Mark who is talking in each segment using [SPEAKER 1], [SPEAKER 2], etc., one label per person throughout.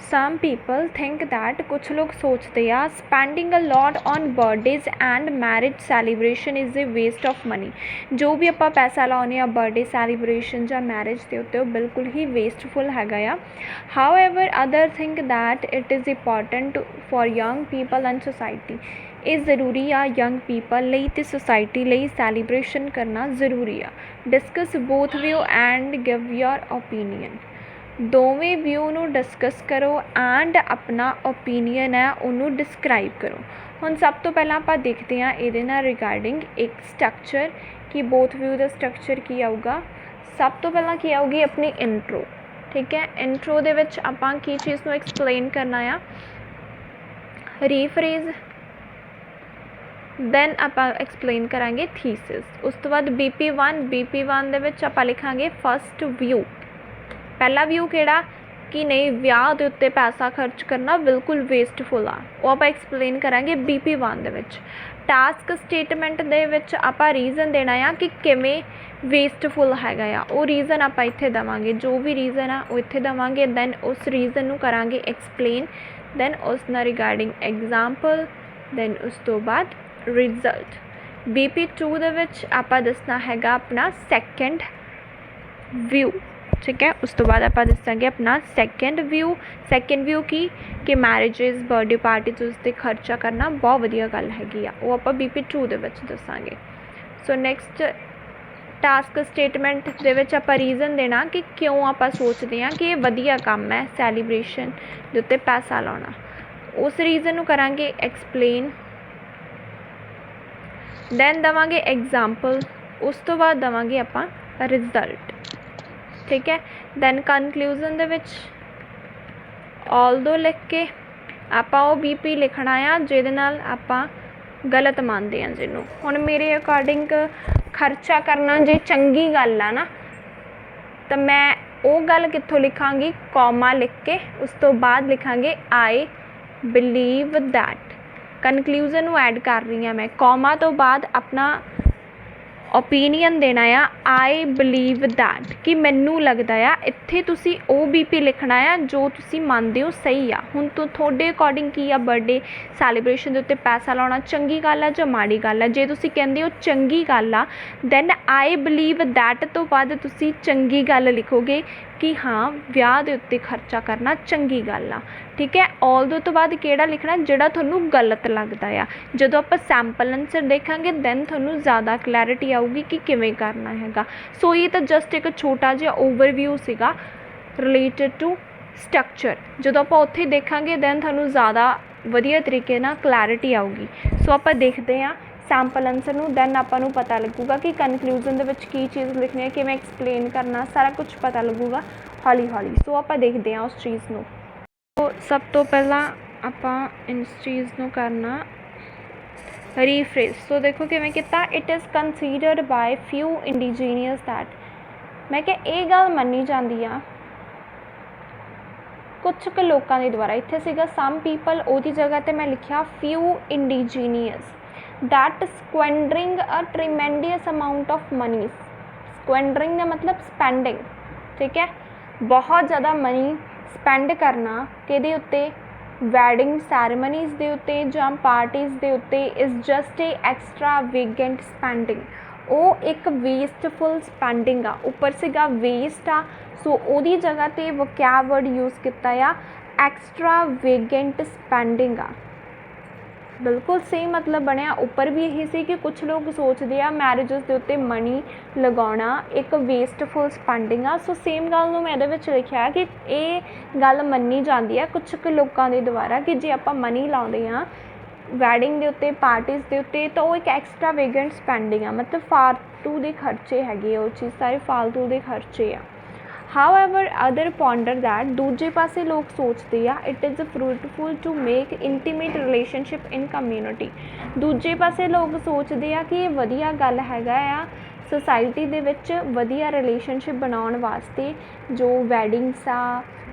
[SPEAKER 1] some people think that कुछ लोग सोचते हैं spending a lot on birthdays and marriage celebration is a waste of money। जो भी ਆਪਾਂ पैसा ਲਾਉਂਦੇ ਆ बर्थडे celebration ਜਾਂ मैरिज ਦੇ ਉੱਤੇ ਉਹ ਬਿਲਕੁਲ ਹੀ ਵੇਸਟਫੁਲ ਹੈਗਾ ਆ। however other think that it is important for young people and society। ਇਹ ਜ਼ਰੂਰੀ ਆ ਯੰਗ ਪੀਪਲ ਲਈ ਅਤੇ ਸੁਸਾਇਟੀ ਲਈ ਸੈਲੀਬ੍ਰੇਸ਼ਨ ਕਰਨਾ ਜ਼ਰੂਰੀ ਆ। Discuss both view and give your opinion. ਦੋਵੇਂ ਵਿਊ ਨੂੰ ਡਿਸਕਸ ਕਰੋ ਐਂਡ ਆਪਣਾ ਓਪੀਨੀਅਨ ਹੈ ਉਹਨੂੰ ਡਿਸਕ੍ਰਾਈਬ ਕਰੋ। ਹੁਣ ਸਭ ਤੋਂ ਪਹਿਲਾਂ ਆਪਾਂ ਦੇਖਦੇ ਹਾਂ ਇਹਦੇ ਨਾਲ ਰਿਗਾਰਡਿੰਗ ਇੱਕ ਸਟਰਕਚਰ ਕਿ ਬੋਥ ਵਿਊ ਦਾ ਸਟਰਕਚਰ ਕੀ ਆਊਗਾ। ਸਭ ਤੋਂ ਪਹਿਲਾਂ ਕੀ ਆਊਗੀ ਆਪਣੀ ਇੰਟਰੋ। ਠੀਕ ਹੈ, ਇੰਟਰੋ ਦੇ ਵਿੱਚ ਆਪਾਂ ਕੀ ਚੀਜ਼ ਨੂੰ ਐਕਸਪਲੇਨ ਕਰਨਾ ਆ, ਰੀਫਰੇਜ਼। ਦੈਨ ਆਪਾਂ ਐਕਸਪਲੇਨ ਕਰਾਂਗੇ ਥੀਸਿਸ। ਉਸ ਤੋਂ ਬਾਅਦ BP1 ਦੇ ਵਿੱਚ ਆਪਾਂ ਲਿਖਾਂਗੇ ਫਸਟ ਵਿਊ। ਪਹਿਲਾ ਵਿਊ ਕਿਹੜਾ ਕਿ ਨਹੀਂ ਵਿਆਹ ਦੇ ਉੱਤੇ ਪੈਸਾ ਖਰਚ ਕਰਨਾ ਬਿਲਕੁਲ ਵੇਸਟਫੁਲ ਆ, ਉਹ ਆਪਾਂ ਐਕਸਪਲੇਨ ਕਰਾਂਗੇ BP1 ਦੇ ਵਿੱਚ। ਟਾਸਕ ਸਟੇਟਮੈਂਟ ਦੇ ਵਿੱਚ ਆਪਾਂ ਰੀਜ਼ਨ ਦੇਣਾ ਆ ਕਿ ਕਿਵੇਂ ਵੇਸਟਫੁਲ ਹੈਗਾ ਆ, ਉਹ ਰੀਜ਼ਨ ਆਪਾਂ ਇੱਥੇ ਦੇਵਾਂਗੇ। ਜੋ ਵੀ ਰੀਜ਼ਨ ਆ ਉਹ ਇੱਥੇ ਦੇਵਾਂਗੇ। ਦੈਨ ਉਸ ਰੀਜ਼ਨ ਨੂੰ ਕਰਾਂਗੇ ਐਕਸਪਲੇਨ। ਦੈਨ ਉਸ ਨਾਲ ਰਿਗਾਰਡਿੰਗ ਐਗਜ਼ਾਮਪਲ। ਦੈਨ ਉਸ ਤੋਂ ਬਾਅਦ ਰਿਜ਼ਲਟ। BP2 ਦੇ ਵਿੱਚ ਆਪਾਂ ਦੱਸਣਾ ਹੈਗਾ ਆਪਣਾ ਸੈਕਿੰਡ ਵਿਊ। ਠੀਕ ਹੈ, ਉਸ ਤੋਂ ਬਾਅਦ ਆਪਾਂ ਦੱਸਾਂਗੇ ਆਪਣਾ ਸੈਕਿੰਡ ਵਿਊ ਕੀ ਕਿ ਮੈਰਿਜਿਸ ਬਰਥਡੇ ਪਾਰਟੀ ਉਸ 'ਤੇ ਖਰਚਾ ਕਰਨਾ ਬਹੁਤ ਵਧੀਆ ਗੱਲ ਹੈਗੀ ਆ, ਉਹ ਆਪਾਂ BP2 ਦੇ ਵਿੱਚ ਦੱਸਾਂਗੇ। ਸੋ ਨੈਕਸਟ ਟਾਸਕ ਸਟੇਟਮੈਂਟ ਦੇ ਵਿੱਚ ਆਪਾਂ ਰੀਜ਼ਨ ਦੇਣਾ ਕਿ ਕਿਉਂ ਆਪਾਂ ਸੋਚਦੇ ਹਾਂ ਕਿ ਇਹ ਵਧੀਆ ਕੰਮ ਹੈ ਸੈਲੀਬ੍ਰੇਸ਼ਨ ਦੇ ਉੱਤੇ ਪੈਸਾ ਲਾਉਣਾ। ਉਸ ਰੀਜ਼ਨ ਨੂੰ ਕਰਾਂਗੇ ਐਕਸਪਲੇਨ। ਦੈਨ ਦੇਵਾਂਗੇ ਐਗਜ਼ਾਮਪਲ। ਉਸ ਤੋਂ ਬਾਅਦ ਦੇਵਾਂਗੇ ਆਪਾਂ ਰਿਜ਼ਲਟ। ਠੀਕ ਹੈ, ਦੈਨ ਕਨਕਲੂਜ਼ਨ ਦੇ ਵਿੱਚ ਆਲਦੋ ਲਿਖ ਕੇ ਆਪਾਂ ਉਹ BP ਲਿਖਣਾ ਆ ਜਿਹਦੇ ਨਾਲ ਆਪਾਂ ਗਲਤ ਮੰਨਦੇ ਹਾਂ ਜਿਹਨੂੰ। ਹੁਣ ਮੇਰੇ ਅਕੋਰਡਿੰਗ ਖਰਚਾ ਕਰਨਾ ਜੇ ਚੰਗੀ ਗੱਲ ਆ ਨਾ ਤਾਂ ਮੈਂ ਉਹ ਗੱਲ ਕਿੱਥੋਂ ਲਿਖਾਂਗੀ, ਕੌਮਾ ਲਿਖ ਕੇ ਉਸ ਤੋਂ ਬਾਅਦ ਲਿਖਾਂਗੇ ਆਈ ਬਿਲੀਵ ਦੈਟ। ਕਨਕਲੂਜ਼ਨ ਨੂੰ ਐਡ ਕਰ ਰਹੀ ਹਾਂ ਮੈਂ, ਕੌਮਾ ਤੋਂ ਬਾਅਦ ਆਪਣਾ ਓਪੀਨੀਅਨ ਦੇਣਾ ਆ ਆਈ ਬਿਲੀਵ ਦੈਟ ਕਿ ਮੈਨੂੰ ਲੱਗਦਾ ਆ। ਇੱਥੇ ਤੁਸੀਂ ਉਹ BP ਲਿਖਣਾ ਆ ਜੋ ਤੁਸੀਂ ਮੰਨਦੇ ਹੋ ਸਹੀ ਆ। ਹੁਣ ਤੁਹਾਡੇ ਅਕੋਰਡਿੰਗ ਕੀ ਆ, ਬਰਥਡੇ ਸੈਲੀਬ੍ਰੇਸ਼ਨ ਦੇ ਉੱਤੇ ਪੈਸਾ ਲਾਉਣਾ ਚੰਗੀ ਗੱਲ ਆ ਜਾਂ ਮਾੜੀ ਗੱਲ ਆ। ਜੇ ਤੁਸੀਂ ਕਹਿੰਦੇ ਹੋ ਚੰਗੀ ਗੱਲ ਆ ਦੈਨ ਆਈ ਬਿਲੀਵ ਦੈਟ ਤੋਂ ਬਾਅਦ ਤੁਸੀਂ ਚੰਗੀ ਗੱਲ ਲਿਖੋਗੇ ਕਿ ਹਾਂ ਵਿਆਹ ਦੇ ਉੱਤੇ ਖਰਚਾ ਕਰਨਾ ਚੰਗੀ ਗੱਲ ਆ। ਠੀਕ ਹੈ, ਆਲਦੋ ਤੋਂ ਬਾਅਦ ਕਿਹੜਾ ਲਿਖਣਾ ਜਿਹੜਾ ਤੁਹਾਨੂੰ ਗਲਤ ਲੱਗਦਾ ਆ। ਜਦੋਂ ਆਪਾਂ ਸੈਂਪਲ ਆਨਸਰ ਦੇਖਾਂਗੇ ਦੈਨ ਤੁਹਾਨੂੰ ਜ਼ਿਆਦਾ ਕਲੈਰਿਟੀ ਆਊਗੀ ਕਿ ਕਿਵੇਂ ਕਰਨਾ ਹੈਗਾ। ਸੋ ਇਹ ਤਾਂ ਜਸਟ ਇੱਕ ਛੋਟਾ ਜਿਹਾ ਓਵਰਵਿਊ ਸੀਗਾ ਰਿਲੇਟਡ ਟੂ ਸਟਰਕਚਰ। ਜਦੋਂ ਆਪਾਂ ਉੱਥੇ ਦੇਖਾਂਗੇ ਦੈਨ ਤੁਹਾਨੂੰ ਜ਼ਿਆਦਾ ਵਧੀਆ ਤਰੀਕੇ ਨਾਲ ਕਲੈਰਿਟੀ ਆਊਗੀ। ਸੋ ਆਪਾਂ ਦੇਖਦੇ ਹਾਂ ਸੈਂਪਲ ਆਨਸਰ ਨੂੰ, ਦੈਨ ਆਪਾਂ ਨੂੰ ਪਤਾ ਲੱਗੂਗਾ ਕਿ ਕਨਕਲੂਜ਼ਨ ਦੇ ਵਿੱਚ ਕੀ ਚੀਜ਼ ਲਿਖਣੀ ਹੈ, ਕਿਵੇਂ ਐਕਸਪਲੇਨ ਕਰਨਾ, ਸਾਰਾ ਕੁਝ ਪਤਾ ਲੱਗੂਗਾ ਹੌਲੀ ਹੌਲੀ। ਸੋ ਆਪਾਂ ਦੇਖਦੇ ਹਾਂ ਉਸ ਚੀਜ਼ ਨੂੰ। ਸੋ ਸਭ ਤੋਂ ਪਹਿਲਾਂ ਆਪਾਂ ਇਸ ਚੀਜ਼ ਨੂੰ ਕਰਨਾ ਰੀਫਰੇਜ਼। ਸੋ ਦੇਖੋ ਕਿਵੇਂ ਕੀਤਾ, it is considered by few indigenous that. ਮੈਂ ਕਿਹਾ ਇਹ ਗੱਲ ਮੰਨੀ ਜਾਂਦੀ ਆ ਕੁਛ ਕੁ ਲੋਕਾਂ ਦੇ ਦੁਆਰਾ। ਇੱਥੇ ਸੀਗਾ ਸਮ ਪੀਪਲ, ਉਹਦੀ ਜਗ੍ਹਾ 'ਤੇ ਮੈਂ ਲਿਖਿਆ few indigenous that squandering a tremendous amount of money। squandering ਦਾ ਮਤਲਬ spending। ਠੀਕ ਹੈ, ਬਹੁਤ ਜ਼ਿਆਦਾ ਮਨੀ ਸਪੈਂਡ ਕਰਨਾ ਕਿਹਦੇ ਉੱਤੇ, ਵੈਡਿੰਗ ਸੈਰੇਮਨੀਜ਼ ਦੇ ਉੱਤੇ ਜਾਂ ਪਾਰਟੀਜ਼ ਦੇ ਉੱਤੇ is just a extravagant spending। ਉਹ ਇੱਕ ਵੇਸਟਫੁਲ ਸਪੈਂਡਿੰਗ ਆ, ਉੱਪਰ ਸੀਗਾ ਵੇਸਟ ਆ। ਸੋ ਉਹਦੀ ਜਗ੍ਹਾ 'ਤੇ ਵੋਕੈਬ ਵਰਡ ਯੂਜ਼ ਕੀਤਾ ਆ ਐਕਸਟਰਾਵੇਗੈਂਟ ਸਪੈਂਡਿੰਗ ਆ। ਬਿਲਕੁਲ ਸੇਮ ਮਤਲਬ ਬਣਿਆ। ਉੱਪਰ ਵੀ ਇਹੀ ਸੀ ਕਿ ਕੁਛ ਲੋਕ ਸੋਚਦੇ ਆ ਮੈਰਿਜਸ ਦੇ ਉੱਤੇ ਮਨੀ ਲਗਾਉਣਾ ਇੱਕ ਵੇਸਟਫੁਲ ਸਪੈਂਡਿੰਗ ਆ। ਸੋ ਸੇਮ ਗੱਲ ਨੂੰ ਮੈਂ ਇਹਦੇ ਵਿੱਚ ਲਿਖਿਆ ਕਿ ਇਹ ਗੱਲ ਮੰਨੀ ਜਾਂਦੀ ਆ ਕੁਛ ਕੁ ਲੋਕਾਂ ਦੇ ਦੁਆਰਾ ਕਿ ਜੇ ਆਪਾਂ ਮਨੀ ਲਾਉਂਦੇ ਹਾਂ ਵੈਡਿੰਗ ਦੇ ਉੱਤੇ ਪਾਰਟੀਜ਼ ਦੇ ਉੱਤੇ ਤਾਂ ਉਹ ਇੱਕ ਐਕਸਟਰਾਵੇਗੈਂਟ ਸਪੈਂਡਿੰਗ ਆ, ਮਤਲਬ ਫਾਲਤੂ ਦੇ ਖਰਚੇ ਹੈਗੇ, ਉਹ ਚੀਜ਼ ਸਾਰੇ ਫਾਲਤੂ ਦੇ ਖਰਚੇ ਆ। however other ponder that ਦੂਜੇ ਪਾਸੇ ਲੋਕ ਸੋਚਦੇ ਆ it is fruitful to make intimate relationship in community। ਦੂਜੇ ਪਾਸੇ ਲੋਕ ਸੋਚਦੇ ਆ ਕਿ ਇਹ ਵਧੀਆ ਗੱਲ ਹੈਗਾ ਆ ਸੁਸਾਇਟੀ ਦੇ ਵਿੱਚ ਵਧੀਆ ਰਿਲੇਸ਼ਨਸ਼ਿਪ ਬਣਾਉਣ ਵਾਸਤੇ। ਜੋ ਵੈਡਿੰਗਸ ਆ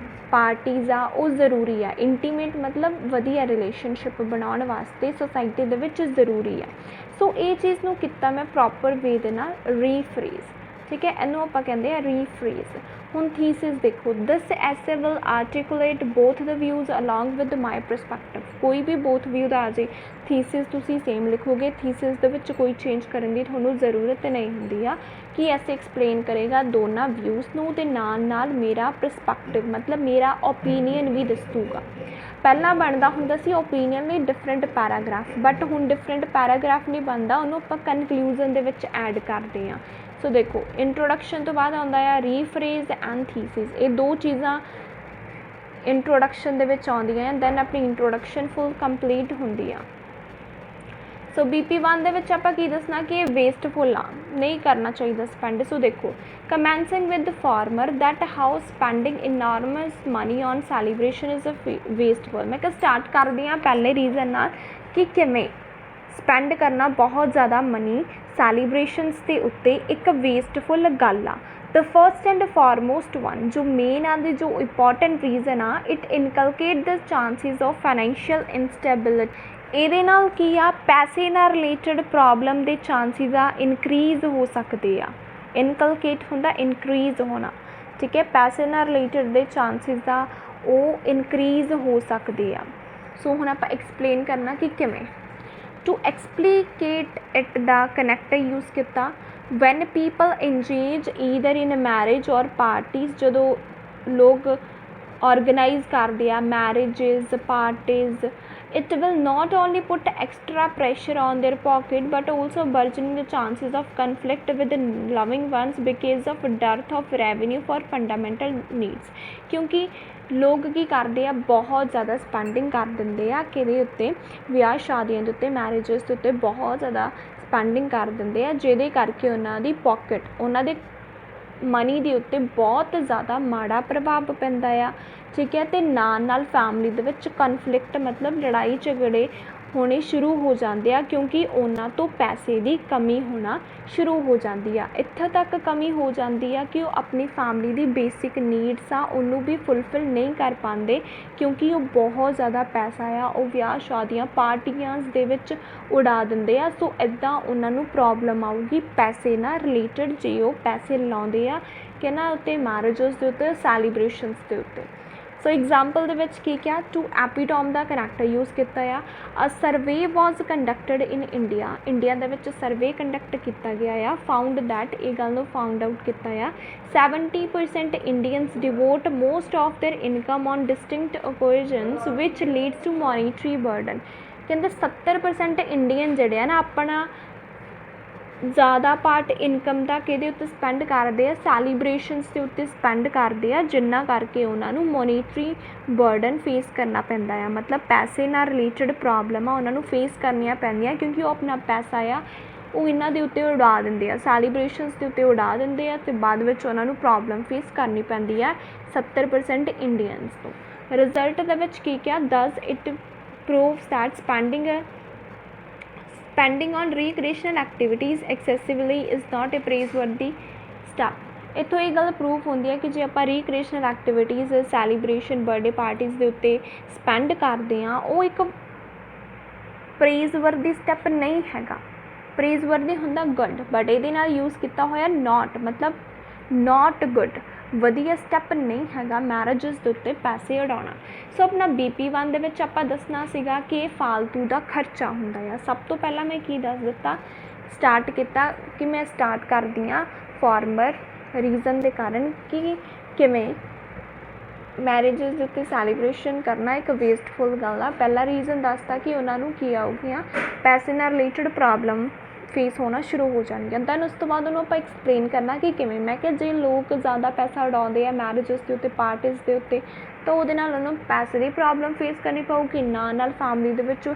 [SPEAKER 1] ਪਾਰਟੀਜ਼ ਆ ਉਹ ਜ਼ਰੂਰੀ ਆ। ਇੰਟੀਮੇਟ ਮਤਲਬ ਵਧੀਆ ਰਿਲੇਸ਼ਨਸ਼ਿਪ ਬਣਾਉਣ ਵਾਸਤੇ ਸੁਸਾਇਟੀ ਦੇ ਵਿੱਚ ਜ਼ਰੂਰੀ ਆ। ਸੋ ਇਹ ਚੀਜ਼ ਨੂੰ ਕੀਤਾ ਮੈਂ ਪ੍ਰੋਪਰ ਵੇ ਦੇ ਨਾਲ ਰੀਫਰੇਜ਼। ਠੀਕ ਹੈ, ਇਹਨੂੰ ਆਪਾਂ ਕਹਿੰਦੇ ਆ ਰੀਫਰੇਜ਼। ਹੁਣ ਥੀਸਿਸ ਦੇਖੋ, this essay will articulate both the views along with my perspective. ਕੋਈ ਵੀ ਬੋਥ ਵਿਊ ਦਾ ਆ ਜੇ, ਥੀਸਿਸ ਤੁਸੀਂ ਸੇਮ ਲਿਖੋਗੇ, ਥੀਸਿਸ ਦੇ ਵਿੱਚ ਕੋਈ ਚੇਂਜ ਕਰਨ ਦੀ ਤੁਹਾਨੂੰ ਜ਼ਰੂਰਤ ਨਹੀਂ ਹੁੰਦੀ ਆ ਕਿ ਐਸੇ ਐਕਸਪਲੇਨ ਕਰੇਗਾ ਦੋਨਾਂ ਵਿਊਜ਼ ਨੂੰ, ਅਤੇ ਨਾਲ ਨਾਲ ਮੇਰਾ ਪਰਸਪੈਕਟਿਵ ਮਤਲਬ ਮੇਰਾ ਓਪੀਨੀਅਨ ਵੀ ਦੱਸੂਗਾ। ਪਹਿਲਾਂ ਬਣਦਾ ਹੁੰਦਾ ਸੀ ਓਪੀਨੀਅਨ ਲਈ ਡਿਫਰੈਂਟ ਪੈਰਾਗ੍ਰਾਫ, ਬਟ ਹੁਣ ਡਿਫਰੈਂਟ ਪੈਰਾਗ੍ਰਾਫ ਨਹੀਂ ਬਣਦਾ, ਉਹਨੂੰ ਆਪਾਂ ਕਨਕਲੂਜ਼ਨ ਦੇ ਵਿੱਚ ਐਡ ਕਰਦੇ ਹਾਂ। ਸੋ ਦੇਖੋ, ਇੰਟਰੋਡਕਸ਼ਨ ਤੋਂ ਬਾਅਦ ਆਉਂਦਾ ਆ ਰੀਫਰੇਜ਼ ਐਂਡ ਥੀਸਿਸ। ਇਹ ਦੋ ਚੀਜ਼ਾਂ ਇੰਟਰੋਡਕਸ਼ਨ ਦੇ ਵਿੱਚ ਆਉਂਦੀਆਂ, ਦੈਨ ਆਪਣੀ ਇੰਟਰੋਡਕਸ਼ਨ ਫੁੱਲ ਕੰਪਲੀਟ ਹੁੰਦੀ ਆ। ਸੋ BP1 ਦੇ ਵਿੱਚ ਆਪਾਂ ਕੀ ਦੱਸਣਾ ਕਿ ਇਹ ਵੇਸਟਫੁੱਲ ਆ, ਨਹੀਂ ਕਰਨਾ ਚਾਹੀਦਾ ਸਪੈਂਡ। ਸੋ ਦੇਖੋ, commencing with former that how spending enormous money on celebration is a wasteful. ਮੈਂ ਕਿਹਾ ਸਟਾਰਟ ਕਰਦੀ ਹਾਂ ਪਹਿਲੇ ਰੀਜ਼ਨ ਨਾਲ ਕਿ ਕਿਵੇਂ ਸਪੈਂਡ ਕਰਨਾ ਬਹੁਤ ਜ਼ਿਆਦਾ ਮਨੀ ਸੈਲੀਬ੍ਰੇਸ਼ਨਸ ਦੇ ਉੱਤੇ ਇੱਕ ਵੇਸਟਫੁੱਲ ਗੱਲ ਆ। The first and foremost one, ਜੋ ਮੇਨ ਆਂਦੀ ਜੋ ਇੰਪੋਰਟੈਂਟ ਰੀਜ਼ਨ ਆ, it inculcate the chances of financial instability. ਇਹਦੇ ਨਾਲ ਕੀ ਆ, ਪੈਸੇ ਨਾਲ ਰਿਲੇਟਡ ਪ੍ਰੋਬਲਮ ਦੇ ਚਾਂਸਿਸ ਆ ਇਨਕਰੀਜ਼ ਹੋ ਸਕਦੇ ਆ। ਇਨਕਲਕੇਟ ਹੁੰਦਾ ਇਨਕਰੀਜ਼ ਹੋਣਾ, ਠੀਕ ਹੈ, ਪੈਸੇ ਨਾਲ ਰਿਲੇਟਡ ਦੇ ਚਾਂਸਿਸ ਆ ਉਹ ਇਨਕਰੀਜ਼ ਹੋ ਸਕਦੇ ਆ। ਸੋ ਹੁਣ ਆਪਾਂ ਐਕਸਪਲੇਨ ਕਰਨਾ ਕਿ ਕਿਵੇਂ। ਟੂ ਐਕਸਪਲੀਕੇਟ ਇਟ ਦਾ ਕਨੈਕਟਰ ਯੂਜ਼ ਕੀਤਾ। When people engage either in marriage or parties, ਜਦੋਂ ਲੋਕ ਔਰਗਨਾਈਜ਼ ਕਰਦੇ ਆ marriages parties, it will not only put extra pressure on their pocket but also burgeoning the chances of conflict with the loving ones because of dearth of revenue for fundamental needs। ਕਿਉਂਕਿ ਲੋਕ ਕੀ ਕਰਦੇ ਆ, ਬਹੁਤ ਜ਼ਿਆਦਾ spending ਕਰ ਦਿੰਦੇ ਆ ਕਿਹਦੇ ਉੱਤੇ, ਵਿਆਹ ਸ਼ਾਦੀਆਂ ਦੇ ਉੱਤੇ, ਮੈਰਿਜਸ ਦੇ ਉੱਤੇ ਬਹੁਤ ਜ਼ਿਆਦਾ ਸਪੈਂਡਿੰਗ ਕਰ ਦਿੰਦੇ ਆ, ਜਿਹਦੇ ਕਰਕੇ ਉਹਨਾਂ ਦੀ ਪੋਕਟ, ਉਹਨਾਂ ਦੇ ਮਨੀ ਦੇ ਉੱਤੇ ਬਹੁਤ ਜ਼ਿਆਦਾ ਮਾੜਾ ਪ੍ਰਭਾਵ ਪੈਂਦਾ ਆ, ਠੀਕ ਹੈ। ਅਤੇ ਨਾਲ ਨਾਲ ਫੈਮਿਲੀ ਦੇ ਵਿੱਚ ਕਨਫਲਿਕਟ ਮਤਲਬ ਲੜਾਈ ਝਗੜੇ ਹੋਣੇ ਸ਼ੁਰੂ ਹੋ ਜਾਂਦੇ ਆ, ਕਿਉਂਕਿ ਉਹਨਾਂ ਤੋਂ ਪੈਸੇ ਦੀ ਕਮੀ ਹੋਣਾ ਸ਼ੁਰੂ ਹੋ ਜਾਂਦੀ ਆ। ਇੱਥੇ ਤੱਕ ਕਮੀ ਹੋ ਜਾਂਦੀ ਆ ਕਿ ਉਹ ਆਪਣੀ ਫੈਮਿਲੀ ਦੀ ਬੇਸਿਕ ਨੀਡਸ ਆ ਉਹਨੂੰ ਵੀ ਫੁੱਲਫਿਲ ਨਹੀਂ ਕਰ ਪਾਉਂਦੇ, ਕਿਉਂਕਿ ਉਹ ਬਹੁਤ ਜ਼ਿਆਦਾ ਪੈਸਾ ਆ ਉਹ ਵਿਆਹ ਸ਼ਾਦੀਆਂ ਪਾਰਟੀਆਂ ਦੇ ਵਿੱਚ ਉਡਾ ਦਿੰਦੇ ਆ। ਸੋ ਇੱਦਾਂ ਉਹਨਾਂ ਨੂੰ ਪ੍ਰੋਬਲਮ ਆਊਗੀ ਪੈਸੇ ਨਾਲ ਰਿਲੇਟਡ, ਜੇ ਉਹ ਪੈਸੇ ਲਾਉਂਦੇ ਆ ਕਿ ਨਾ ਉੱਤੇ ਮੈਰਿਜਸ ਦੇ ਉੱਤੇ, ਸੈਲੀਬ੍ਰੇਸ਼ਨਸ ਦੇ ਉੱਤੇ। ਸੋ ਐਗਜ਼ਾਮਪਲ ਦੇ ਵਿੱਚ ਕੀ ਕਿਹਾ, ਟੂ ਐਪੀਟੋਮ ਦਾ ਕਰੈਕਟਰ ਯੂਜ਼ ਕੀਤਾ ਆ। A survey was conducted in India, India ਦੇ ਵਿੱਚ ਸਰਵੇ ਕੰਡਕਟ ਕੀਤਾ ਗਿਆ ਆ। ਫਾਊਂਡ ਦੈਟ, ਇਹ ਗੱਲ ਨੂੰ ਫਾਊਂਡ ਆਊਟ ਕੀਤਾ ਆ, 70% Indians devote most of their income on distinct occasions which leads to monetary burden. ਕਹਿੰਦੇ 70% ਇੰਡੀਅਨ ਜਿਹੜੇ ਆ ਨਾ ਆਪਣਾ ਜ਼ਿਆਦਾ ਪਾਰਟ ਇਨਕਮ ਦਾ ਕਿਹਦੇ ਉੱਤੇ ਸਪੈਂਡ ਕਰਦੇ ਆ, ਸੈਲੀਬ੍ਰੇਸ਼ਨਸ ਦੇ ਉੱਤੇ ਸਪੈਂਡ ਕਰਦੇ ਆ, ਜਿਨ੍ਹਾਂ ਕਰਕੇ ਉਹਨਾਂ ਨੂੰ ਮੋਨੀਟਰੀ ਬਰਡਨ ਫੇਸ ਕਰਨਾ ਪੈਂਦਾ ਆ। ਮਤਲਬ ਪੈਸੇ ਨਾਲ ਰਿਲੇਟਡ ਪ੍ਰੋਬਲਮ ਆ ਉਹਨਾਂ ਨੂੰ ਫੇਸ ਕਰਨੀਆਂ ਪੈਂਦੀਆਂ, ਕਿਉਂਕਿ ਉਹ ਆਪਣਾ ਪੈਸਾ ਆ ਉਹ ਇਹਨਾਂ ਦੇ ਉੱਤੇ ਉਡਾ ਦਿੰਦੇ ਆ, ਸੈਲੀਬ੍ਰੇਸ਼ਨਸ ਦੇ ਉੱਤੇ ਉਡਾ ਦਿੰਦੇ ਆ, ਅਤੇ ਬਾਅਦ ਵਿੱਚ ਉਹਨਾਂ ਨੂੰ ਪ੍ਰੋਬਲਮ ਫੇਸ ਕਰਨੀ ਪੈਂਦੀ ਆ 70% ਇੰਡੀਅਨਸ ਤੋਂ। ਰਿਜ਼ਲਟ ਦੇ ਵਿੱਚ ਕੀ ਕਿਹਾ, this it proves that spending on recreational activities excessively is not a praiseworthy step। ਇੱਥੋਂ ਇਹ ਗੱਲ ਪ੍ਰੂਫ ਹੁੰਦੀ ਹੈ ਕਿ ਜੇ ਆਪਾਂ recreational activities, celebration, birthday parties ਦੇ ਉੱਤੇ ਸਪੈਂਡ ਕਰਦੇ ਹਾਂ, ਉਹ ਇੱਕ ਪ੍ਰੇਜ਼ਵਰਦੀ ਸਟੈਪ ਨਹੀਂ ਹੈਗਾ। ਪ੍ਰੇਜ਼ਵਰਦੀ ਹੁੰਦਾ ਗੁੱਡ, ਬਟ ਇਹਦੇ ਨਾਲ ਯੂਜ਼ ਕੀਤਾ ਹੋਇਆ ਨਾਟ, ਮਤਲਬ ਨਾਟ ਗੁੱਡ, ਵਧੀਆ ਸਟੈਪ ਨਹੀਂ ਹੈਗਾ ਮੈਰਿਜਸ ਦੇ ਉੱਤੇ ਪੈਸੇ ਉਡਾਉਣਾ। ਸੋ ਆਪਣਾ BP1 ਦੇ ਵਿੱਚ ਆਪਾਂ ਦੱਸਣਾ ਸੀਗਾ ਕਿ ਇਹ ਫਾਲਤੂ ਦਾ ਖਰਚਾ ਹੁੰਦਾ ਆ। ਸਭ ਤੋਂ ਪਹਿਲਾਂ ਮੈਂ ਕੀ ਦੱਸ ਦਿੱਤਾ, ਸਟਾਰਟ ਕੀਤਾ ਕਿ ਮੈਂ ਸਟਾਰਟ ਕਰਦੀ ਹਾਂ ਫਾਰਮਰ ਰੀਜ਼ਨ ਦੇ ਕਾਰਨ ਕਿ ਕਿਵੇਂ ਮੈਰਿਜਸ ਦੇ ਉੱਤੇ ਸੈਲੀਬ੍ਰੇਸ਼ਨ ਕਰਨਾ ਇੱਕ ਵੇਸਟਫੁੱਲ ਗੱਲ ਆ। ਪਹਿਲਾ ਰੀਜ਼ਨ ਦੱਸਤਾ ਕਿ ਉਹਨਾਂ ਨੂੰ ਕੀ ਆਊਗੀਆਂ, ਪੈਸੇ ਨਾਲ ਰਿਲੇਟਡ ਪ੍ਰੋਬਲਮ ਫੇਸ ਹੋਣਾ ਸ਼ੁਰੂ ਹੋ ਜਾਣਗੀਆਂ। ਦੈਨ ਉਸ ਤੋਂ ਬਾਅਦ ਉਹਨੂੰ ਆਪਾਂ ਐਕਸਪਲੇਨ ਕਰਨਾ ਕਿ ਕਿਵੇਂ। ਮੈਂ ਕਿਹਾ ਜੇ ਲੋਕ ਜ਼ਿਆਦਾ ਪੈਸਾ ਉਡਾਉਂਦੇ ਆ ਮੈਰਿਜਸ ਦੇ ਉੱਤੇ, ਪਾਰਟੀਜ਼ ਦੇ ਉੱਤੇ, ਤਾਂ ਉਹਦੇ ਨਾਲ ਉਹਨੂੰ ਪੈਸੇ ਦੀ ਪ੍ਰੋਬਲਮ ਫੇਸ ਕਰਨੀ ਪਊਗੀ, ਨਾਲ ਫੈਮਿਲੀ ਦੇ ਵਿੱਚ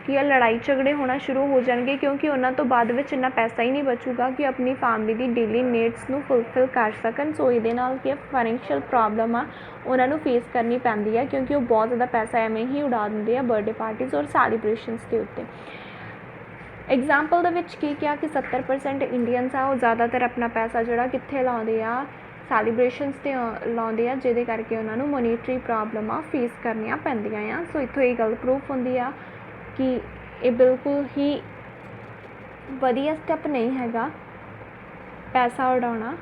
[SPEAKER 1] ਕੀ ਆ ਲੜਾਈ ਝਗੜੇ ਹੋਣਾ ਸ਼ੁਰੂ ਹੋ ਜਾਣਗੇ, ਕਿਉਂਕਿ ਉਹਨਾਂ ਤੋਂ ਬਾਅਦ ਵਿੱਚ ਇੰਨਾ ਪੈਸਾ ਹੀ ਨਹੀਂ ਬਚੂਗਾ ਕਿ ਆਪਣੀ ਫੈਮਿਲੀ ਦੀ ਡੇਲੀ ਨੀਡਸ ਨੂੰ ਫੁਲਫਿਲ ਕਰ ਸਕਣ। ਸੋ ਇਹਦੇ ਨਾਲ ਕੀ ਫਾਈਨੈਂਸ਼ੀਅਲ ਪ੍ਰੋਬਲਮ ਆ ਉਹਨਾਂ ਨੂੰ ਫੇਸ ਕਰਨੀ ਪੈਂਦੀ ਹੈ, ਕਿਉਂਕਿ ਉਹ ਬਹੁਤ ਜ਼ਿਆਦਾ ਪੈਸਾ ਐਵੇਂ ਹੀ ਉਡਾ ਦਿੰਦੇ ਆ ਬਰਥਡੇ ਪਾਰਟੀਜ਼ ਔਰ ਸੈਲੀਬ੍ਰੇਸ਼ਨਸ ਦੇ ਉੱਤੇ। ਐਗਜ਼ਾਮਪਲ ਦੇ ਵਿੱਚ ਕੀ ਕਿਹਾ ਕਿ 70% ਇੰਡੀਅਨਸ ਆ ਉਹ ਜ਼ਿਆਦਾਤਰ ਆਪਣਾ ਪੈਸਾ ਜਿਹੜਾ ਕਿੱਥੇ ਲਾਉਂਦੇ ਆ, ਸੈਲੀਬ੍ਰੇਸ਼ਨਸ 'ਤੇ ਲਾਉਂਦੇ ਆ, ਜਿਹਦੇ ਕਰਕੇ ਉਹਨਾਂ ਨੂੰ ਮੋਨੀਟਰੀ ਪ੍ਰੋਬਲਮਾਂ ਫੇਸ ਕਰਨੀਆਂ ਪੈਂਦੀਆਂ ਆ। ਸੋ ਇੱਥੋਂ ਇਹ ਗੱਲ ਪ੍ਰੂਫ ਹੁੰਦੀ ਆ ਕਿ ਇਹ ਬਿਲਕੁਲ ਹੀ ਵਧੀਆ ਸਟੈਪ ਨਹੀਂ ਹੈਗਾ ਪੈਸਾ ਉਡਾਉਣਾ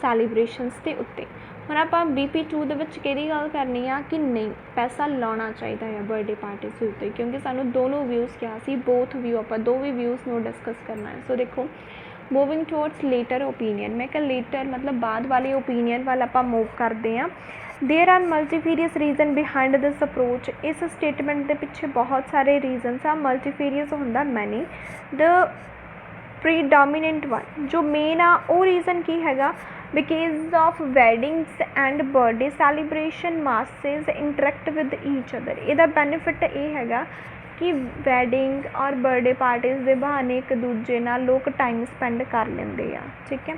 [SPEAKER 1] ਸੈਲੀਬ੍ਰੇਸ਼ਨਸ ਦੇ ਉੱਤੇ। ਹੁਣ ਆਪਾਂ BP2 ਦੇ ਵਿੱਚ ਕਿਹੜੀ ਗੱਲ ਕਰਨੀ ਆ ਕਿ ਨਹੀਂ ਪੈਸਾ ਲਾਉਣਾ ਚਾਹੀਦਾ ਹੈ ਬਰਥਡੇ ਪਾਰਟੀਜ਼ ਦੇ ਉੱਤੇ, ਕਿਉਂਕਿ ਸਾਨੂੰ ਦੋਨੋਂ ਵਿਊਜ਼ ਕਿਹਾ ਸੀ, ਬੋਥ ਵਿਊ ਆਪਾਂ ਦੋਵੇਂ ਵਿਊਜ਼ ਨੂੰ ਡਿਸਕਸ ਕਰਨਾ ਹੈ। ਸੋ ਦੇਖੋ ਮੂਵਿੰਗ ਟੂਵਰਡਸ ਲੇਟਰ ਓਪੀਨੀਅਨ, ਮੈਂ ਕਿਹਾ ਲੇਟਰ ਮਤਲਬ ਬਾਅਦ ਵਾਲੇ ਓਪੀਨੀਅਨ ਵੱਲ ਆਪਾਂ ਮੂਵ ਕਰਦੇ ਹਾਂ। There are multifarious reason behind this approach, इस स्टेटमेंट के पिछे बहुत सारे रीजनस आ, मल्टीफेरियस होंदा मैनी, द प्रीडोमिनेंट वन जो मेन आ वो रीजन की हैगा because of weddings and birthday celebration masses interact with each other. इहदा बेनिफिट ये हैगा कि वैडिंग और बर्थडे पार्टीज़ के बहाने एक दूजे नाल लोग टाइम स्पेंड कर लेंदे आ। ठीक है,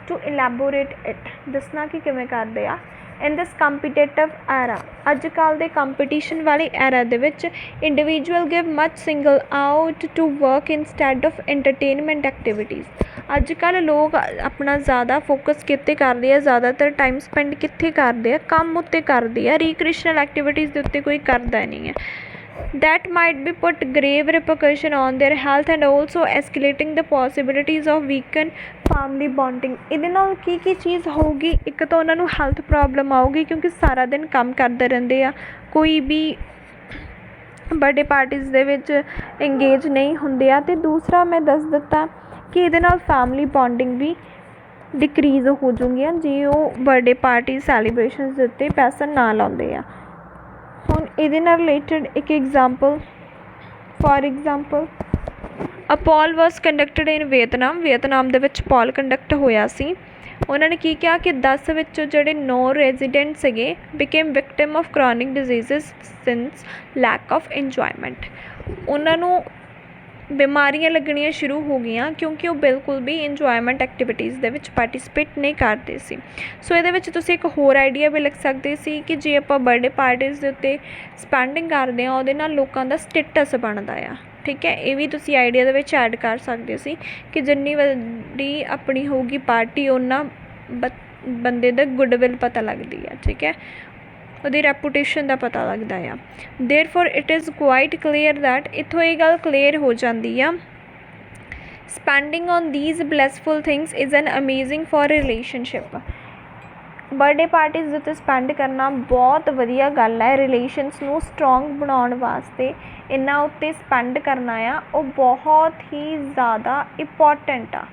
[SPEAKER 1] टू इलैबोरेट इट दसना कि किवें करदे आ। इन दिस कंपीटेटिव एरा, अजकल के कंपीटिशन वाले एरा दे विच individual give much single out to work instead of entertainment activities. अजकल लोग अपना ज़्यादा फोकस कित्ते करदे आ, ज़्यादातर टाइम स्पेंड कित्थे करदे आ, काम उत्ते करदे आ, रिक्रिएशनल एक्टिविटीज़ दे उत्ते कोई करदा नहीं है। That might be put grave repercussion on their health and also escalating the possibilities of weaken family bonding। ਇਹਦੇ ਨਾਲ ਕੀ ਚੀਜ਼ ਹੋਊਗੀ, ਇੱਕ ਤਾਂ ਉਹਨਾਂ ਨੂੰ ਹੈਲਥ ਪ੍ਰੋਬਲਮ ਆਊਗੀ ਕਿਉਂਕਿ ਸਾਰਾ ਦਿਨ ਕੰਮ ਕਰਦੇ ਰਹਿੰਦੇ ਆ, ਕੋਈ ਵੀ ਬਰਥਡੇ ਪਾਰਟੀਜ਼ ਦੇ ਵਿੱਚ ਇੰਗੇਜ ਨਹੀਂ ਹੁੰਦੇ ਆ, ਅਤੇ ਦੂਸਰਾ ਮੈਂ ਦੱਸ ਦਿੱਤਾ ਕਿ ਇਹਦੇ ਨਾਲ ਫੈਮਲੀ ਬੌਂਡਿੰਗ ਵੀ ਡਿਕਰੀਜ਼ ਹੋ ਜੂਗੀਆਂ ਜੇ ਉਹ ਬਰਥਡੇ ਪਾਰਟੀ ਸੈਲੀਬ੍ਰੇਸ਼ਨਸ ਦੇ ਉੱਤੇ ਪੈਸਾ ਨਾ ਲਾਉਂਦੇ ਆ। ਹੁਣ ਇਹਦੇ ਨਾਲ ਰਿਲੇਟਡ ਇੱਕ example, for example a poll was conducted in Vietnam ਦੇ ਵਿੱਚ ਪੋਲ ਕੰਡਕਟ ਹੋਇਆ ਸੀ। ਉਹਨਾਂ ਨੇ ਕੀ ਕਿਹਾ ਕਿ 10 ਵਿੱਚੋਂ ਜਿਹੜੇ 9 ਰੈਜ਼ੀਡੈਂਟ ਸੀਗੇ became victim of chronic diseases since lack of enjoyment. ਉਹਨਾਂ ਨੂੰ ਬਿਮਾਰੀਆਂ ਲੱਗਣੀਆਂ ਸ਼ੁਰੂ ਹੋ ਗਈਆਂ ਕਿਉਂਕਿ ਉਹ ਬਿਲਕੁਲ ਵੀ ਇੰਜੋਇਮੈਂਟ ਐਕਟੀਵਿਟੀਜ਼ ਦੇ ਵਿੱਚ ਪਾਰਟੀਸਪੇਟ ਨਹੀਂ ਕਰਦੇ ਸੀ। ਸੋ ਇਹਦੇ ਵਿੱਚ ਤੁਸੀਂ ਇੱਕ ਹੋਰ ਆਈਡੀਆ ਵੀ ਲਿਖ ਸਕਦੇ ਸੀ ਕਿ ਜੇ ਆਪਾਂ ਬਰਥਡੇ ਪਾਰਟੀਜ਼ ਦੇ ਉੱਤੇ ਸਪੈਂਡਿੰਗ ਕਰਦੇ ਹਾਂ ਉਹਦੇ ਨਾਲ ਲੋਕਾਂ ਦਾ ਸਟੇਟਸ ਬਣਦਾ ਆ। ਠੀਕ ਹੈ, ਇਹ ਵੀ ਤੁਸੀਂ ਆਈਡੀਆ ਦੇ ਵਿੱਚ ਐਡ ਕਰ ਸਕਦੇ ਸੀ ਕਿ ਜਿੰਨੀ ਵੱਡੀ ਆਪਣੀ ਹੋਊਗੀ ਪਾਰਟੀ ਓਨਾ ਬੰਦੇ ਦਾ ਗੁੱਡਵਿਲ ਪਤਾ ਲੱਗਦੀ ਆ। ਠੀਕ ਹੈ, ਉਹਦੀ ਰੈਪੂਟੇਸ਼ਨ ਦਾ ਪਤਾ ਲੱਗਦਾ ਆ। Therefore it is quite clear that, ਇੱਥੋਂ ਇਹ ਗੱਲ ਕਲੀਅਰ ਹੋ ਜਾਂਦੀ ਆ, spending on these blissful things is an amazing for relationship. Birthday parties ਦੇ ਉੱਤੇ ਸਪੈਂਡ ਕਰਨਾ ਬਹੁਤ ਵਧੀਆ ਗੱਲ ਹੈ, ਰਿਲੇਸ਼ਨਸ ਨੂੰ ਸਟਰੋਂਗ ਬਣਾਉਣ ਵਾਸਤੇ ਇਹਨਾਂ ਉੱਤੇ ਸਪੈਂਡ ਕਰਨਾ ਆ ਉਹ ਬਹੁਤ ਹੀ ਜ਼ਿਆਦਾ ਇੰਪੋਰਟੈਂਟ ਆ।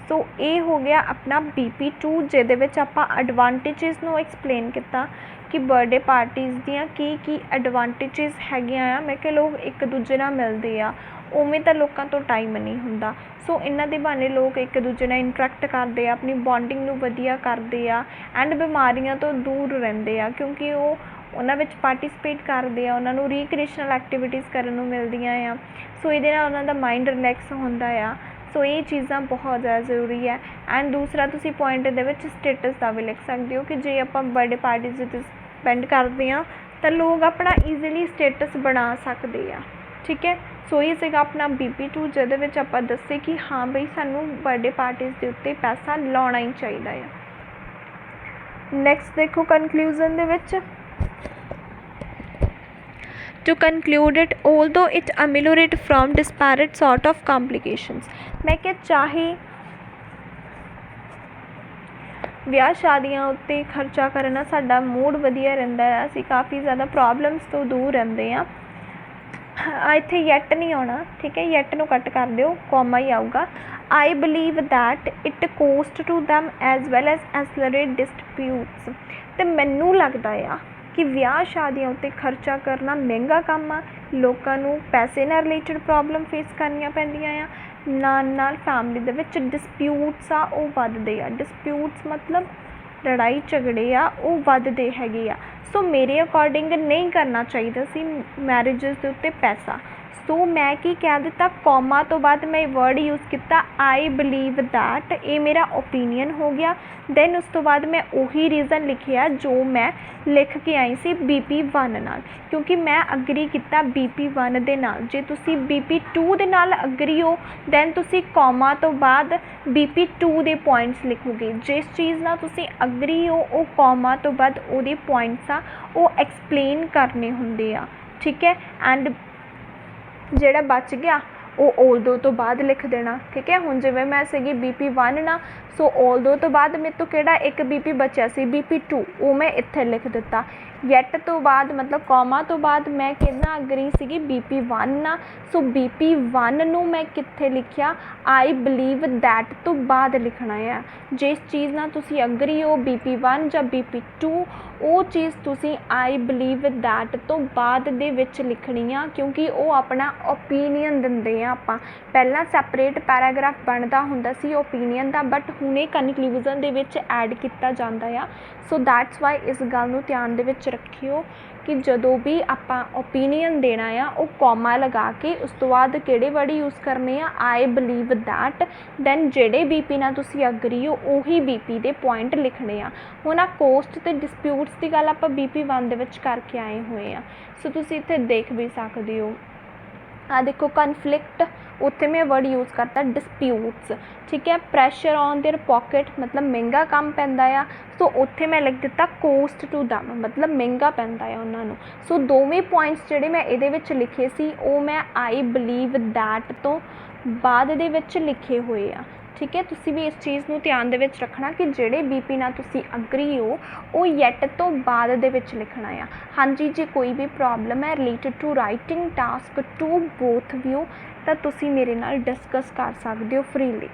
[SPEAKER 1] ਸੋ ਇਹ ਹੋ ਗਿਆ ਆਪਣਾ BP2 ਜਿਹਦੇ ਵਿੱਚ ਆਪਾਂ ਐਡਵਾਂਟੇਜਸ ਨੂੰ ਐਕਸਪਲੇਨ ਕੀਤਾ ਕਿ ਬਰਥਡੇ ਪਾਰਟੀਜ਼ ਦੀਆਂ ਕੀ ਐਡਵਾਂਟੇਜਸ ਹੈਗੀਆਂ ਆ। ਮੈਂ ਕਿਹਾ ਲੋਕ ਇੱਕ ਦੂਜੇ ਨਾਲ ਮਿਲਦੇ ਆ, ਉਵੇਂ ਤਾਂ ਲੋਕਾਂ ਤੋਂ ਟਾਈਮ ਨਹੀਂ ਹੁੰਦਾ, ਸੋ ਇਹਨਾਂ ਦੇ ਬਹਾਨੇ ਲੋਕ ਇੱਕ ਦੂਜੇ ਨਾਲ ਇੰਟਰੈਕਟ ਕਰਦੇ ਆ, ਆਪਣੀ ਬੌਂਡਿੰਗ ਨੂੰ ਵਧੀਆ ਕਰਦੇ ਆ ਐਂਡ ਬਿਮਾਰੀਆਂ ਤੋਂ ਦੂਰ ਰਹਿੰਦੇ ਆ ਕਿਉਂਕਿ ਉਹ ਉਹਨਾਂ ਵਿੱਚ ਪਾਰਟੀਸਪੇਟ ਕਰਦੇ ਆ, ਉਹਨਾਂ ਨੂੰ ਰੀਕ੍ਰੀਏਸ਼ਨਲ ਐਕਟੀਵਿਟੀਜ਼ ਕਰਨ ਨੂੰ ਮਿਲਦੀਆਂ ਆ। ਸੋ ਇਹਦੇ ਨਾਲ ਉਹਨਾਂ ਦਾ ਮਾਈਂਡ ਰਿਲੈਕਸ ਹੁੰਦਾ ਆ। ਸੋ ਇਹ ਚੀਜ਼ਾਂ ਬਹੁਤ ਜ਼ਿਆਦਾ ਜ਼ਰੂਰੀ ਹੈ। ਐਂਡ ਦੂਸਰਾ ਤੁਸੀਂ ਪੁਆਇੰਟ ਦੇ ਵਿੱਚ ਸਟੇਟਸ ਦਾ ਵੀ ਲਿਖ ਸਕਦੇ ਹੋ ਕਿ ਜੇ ਆਪਾਂ ਬਰਥਡੇ ਪਾਰਟੀਜ਼ ਉੱਤੇ ਸਪੈਂਡ ਕਰਦੇ ਹਾਂ ਤਾਂ ਲੋਕ ਆਪਣਾ ਈਜ਼ੀਲੀ ਸਟੇਟਸ ਬਣਾ ਸਕਦੇ ਆ। ਠੀਕ ਹੈ, ਸੋ ਇਹ ਸੀਗਾ ਆਪਣਾ BP2 ਜਿਹਦੇ ਵਿੱਚ ਆਪਾਂ ਦੱਸੇ ਕਿ ਹਾਂ ਬਈ ਸਾਨੂੰ ਬਰਥਡੇ ਪਾਰਟੀਜ਼ ਦੇ ਉੱਤੇ ਪੈਸਾ ਲਾਉਣਾ ਹੀ ਚਾਹੀਦਾ ਆ। ਨੈਕਸਟ ਦੇਖੋ ਕਨਕਲੂਜ਼ਨ ਦੇ ਵਿੱਚ, to conclude it, although it ameliorate from disparate sort of complications। मैं क्या चाहे ਵਿਆਹ ਸ਼ਾਦੀਆਂ ਉੱਤੇ ਖਰਚਾ ਕਰਨਾ ਸਾਡਾ ਮੂਡ ਵਧੀਆ ਰਹਿੰਦਾ ਹੈ, ਅਸੀਂ ਕਾਫੀ ਜ਼ਿਆਦਾ ਪ੍ਰੋਬਲਮਸ ਤੋਂ ਦੂਰ ਰਹਿੰਦੇ ਹਾਂ। ਇੱਥੇ ਯੈਟ ਨਹੀਂ ਆਉਣਾ, ਠੀਕ ਹੈ, ਯੈਟ ਨੂੰ ਕੱਟ ਕਰ ਦਿਓ, ਕੋਮਾ ਹੀ ਆਊਗਾ। I believe that it cost to them as well as accelerate disputes। ਅਤੇ ਮੈਨੂੰ ਲੱਗਦਾ ਆ ਕਿ ਵਿਆਹ ਸ਼ਾਦੀਆਂ ਉੱਤੇ ਖਰਚਾ ਕਰਨਾ ਮਹਿੰਗਾ ਕੰਮ ਆ, ਲੋਕਾਂ ਨੂੰ ਪੈਸੇ ਨਾਲ ਰਿਲੇਟਡ ਪ੍ਰੋਬਲਮ ਫੇਸ ਕਰਨੀਆਂ ਪੈਂਦੀਆਂ ਆ, ਨਾਲ ਫੈਮਲੀ ਦੇ ਵਿੱਚ ਡਿਸਪਿਊਟਸ ਆ ਉਹ ਵੱਧਦੇ ਆ। ਡਿਸਪਿਊਟਸ ਮਤਲਬ ਲੜਾਈ ਝਗੜੇ ਆ ਉਹ ਵੱਧਦੇ ਹੈਗੇ ਆ। ਸੋ ਮੇਰੇ ਅਕੋਰਡਿੰਗ ਨਹੀਂ ਕਰਨਾ ਚਾਹੀਦਾ ਸੀ ਮੈਰਿਜਸ ਦੇ ਉੱਤੇ ਪੈਸਾ। ਸੋ ਮੈਂ ਕੀ ਕਹਿ ਦਿੱਤਾ, ਕੌਮਾ ਤੋਂ ਬਾਅਦ ਮੈਂ ਵਰਡ ਯੂਜ਼ ਕੀਤਾ ਆਈ ਬਲੀਵ ਦੈਟ, ਇਹ ਮੇਰਾ ਓਪੀਨੀਅਨ ਹੋ ਗਿਆ। ਦੈਨ ਉਸ ਤੋਂ ਬਾਅਦ ਮੈਂ ਉਹੀ ਰੀਜ਼ਨ ਲਿਖਿਆ ਜੋ ਮੈਂ ਲਿਖ ਕੇ ਆਈ ਸੀ BP1 ਨਾਲ, ਕਿਉਂਕਿ ਮੈਂ ਅਗਰੀ ਕੀਤਾ BP1 ਦੇ ਨਾਲ। ਜੇ ਤੁਸੀਂ BP2 ਦੇ ਨਾਲ ਅਗਰੀ ਹੋ ਦੈਨ ਤੁਸੀਂ ਕੌਮਾ ਤੋਂ ਬਾਅਦ BP2 ਦੇ ਪੁਆਇੰਟਸ ਲਿਖੋਗੇ। ਜਿਸ ਚੀਜ਼ ਨਾਲ ਤੁਸੀਂ ਅਗਰੀ ਹੋ ਉਹ ਕੌਮਾ ਤੋਂ ਬਾਅਦ ਉਹਦੇ ਪੁਆਇੰਟਸ ਆ ਉਹ ਐਕਸਪਲੇਨ ਕਰਨੇ ਹੁੰਦੇ ਆ। ਠੀਕ ਹੈ, ਐਂਡ ਜਿਹੜਾ ਬਚ ਗਿਆ ਉਹ although ਤੋਂ ਬਾਅਦ ਲਿਖ ਦੇਣਾ। ਠੀਕ ਹੈ, ਹੁਣ ਜਿਵੇਂ ਮੈਂ ਸੀਗੀ BP1 ਨਾ, ਸੋ although ਤੋਂ ਬਾਅਦ ਮੇਰੇ ਤੋਂ ਕਿਹੜਾ ਇੱਕ BP ਬਚਿਆ ਸੀ, BP2, ਉਹ ਮੈਂ ਇੱਥੇ ਲਿਖ ਦਿੱਤਾ। yet ਤੋਂ ਬਾਅਦ ਮਤਲਬ ਕੌਮਾ ਤੋਂ ਬਾਅਦ ਮੈਂ ਕਿਹਨਾਂ ਅਗਰੀ ਸੀਗੀ, BP1 ਨਾ, ਸੋ BP1 ਨੂੰ ਮੈਂ ਕਿੱਥੇ ਲਿਖਿਆ, ਆਈ ਬਲੀਵ ਦੈਟ ਤੋਂ ਬਾਅਦ ਲਿਖਣਾ ਆ। ਜਿਸ ਚੀਜ਼ ਨਾਲ ਤੁਸੀਂ ਅਗਰੀ ਹੋ BP1 ਜਾਂ BP2, ਉਹ ਚੀਜ਼ ਤੁਸੀਂ ਆਈ ਬਲੀਵ ਦੈਟ ਤੋਂ ਬਾਅਦ ਦੇ ਵਿੱਚ ਲਿਖਣੀ ਆ, ਕਿਉਂਕਿ ਉਹ ਆਪਣਾ ਓਪੀਨੀਅਨ ਦਿੰਦੇ ਆ। ਆਪਾਂ ਪਹਿਲਾਂ ਸੈਪਰੇਟ ਪੈਰਾਗ੍ਰਾਫ ਬਣਦਾ ਹੁੰਦਾ ਸੀ ਓਪੀਨੀਅਨ ਦਾ, ਬਟ ਹੁਣ ਇਹ ਕਨਕਲੂਜ਼ਨ ਦੇ ਵਿੱਚ ਐਡ ਕੀਤਾ ਜਾਂਦਾ ਆ। ਸੋ ਦੈਟਸ ਵਾਈ ਇਸ ਗੱਲ ਨੂੰ ਧਿਆਨ ਦੇ ਵਿੱਚ ਰੱਖਿਓ ਕਿ ਜਦੋਂ ਵੀ ਆਪਾਂ ਓਪੀਨੀਅਨ ਦੇਣਾ ਆ, ਉਹ ਕੌਮਾ ਲਗਾ ਕੇ ਉਸ ਤੋਂ ਬਾਅਦ ਕਿਹੜੇ ਵਰਡ ਯੂਜ਼ ਕਰਨੇ ਆ, ਆਈ ਬਲੀਵ ਦੈਟ, ਦੈਨ ਜਿਹੜੇ BP ਨਾਲ ਤੁਸੀਂ ਅਗਰੀ ਹੋ ਉਹੀ BP ਦੇ ਪੁਆਇੰਟ ਲਿਖਣੇ ਆ। ਹੁਣ ਆ ਕੋਸਟ ਅਤੇ ਡਿਸਪਿਊਟਸ ਦੀ ਗੱਲ ਆਪਾਂ BP1 ਦੇ ਵਿੱਚ ਕਰਕੇ ਆਏ ਹੋਏ ਆ। ਸੋ ਤੁਸੀਂ ਇੱਥੇ ਦੇਖ ਵੀ ਸਕਦੇ ਹੋ, ਆ ਦੇਖੋ ਕਨਫਲਿਕਟ, ਉੱਥੇ ਮੈਂ ਵਰਡ ਯੂਜ਼ ਕਰਤਾ ਡਿਸਪਿਊਟਸ। ਠੀਕ ਹੈ, ਪ੍ਰੈਸ਼ਰ ਔਨ ਦੇਅਰ ਪੋਕਟ ਮਤਲਬ ਮਹਿੰਗਾ ਕੰਮ ਪੈਂਦਾ ਆ, ਸੋ ਉੱਥੇ ਮੈਂ ਲਿਖ ਦਿੱਤਾ ਕੋਸਟ ਟੂ ਦਮ ਮਤਲਬ ਮਹਿੰਗਾ ਪੈਂਦਾ ਆ ਉਹਨਾਂ ਨੂੰ। ਸੋ ਦੋਵੇਂ ਪੁਆਇੰਟਸ ਜਿਹੜੇ ਮੈਂ ਇਹਦੇ ਵਿੱਚ ਲਿਖੇ ਸੀ ਉਹ ਮੈਂ ਆਈ ਬਲੀਵ ਦੈਟ ਤੋਂ ਬਾਅਦ ਦੇ ਵਿੱਚ ਲਿਖੇ ਹੋਏ ਆ। ਠੀਕ ਹੈ, ਤੁਸੀਂ ਵੀ ਇਸ ਚੀਜ਼ ਨੂੰ ਧਿਆਨ ਦੇ ਵਿੱਚ ਰੱਖਣਾ ਕਿ ਜਿਹੜੇ BP ਨਾਲ ਤੁਸੀਂ ਅਗਰੀ ਹੋ ਉਹ ਯੈਟ ਤੋਂ ਬਾਅਦ ਦੇ ਵਿੱਚ ਲਿਖਣਾ ਆ। ਹਾਂਜੀ, ਜੇ ਕੋਈ ਵੀ ਪ੍ਰੋਬਲਮ ਹੈ related to writing task two both view ਤਾਂ ਤੁਸੀਂ ਮੇਰੇ ਨਾਲ ਡਿਸਕਸ ਕਰ ਸਕਦੇ ਹੋ ਫਰੀਲੀ।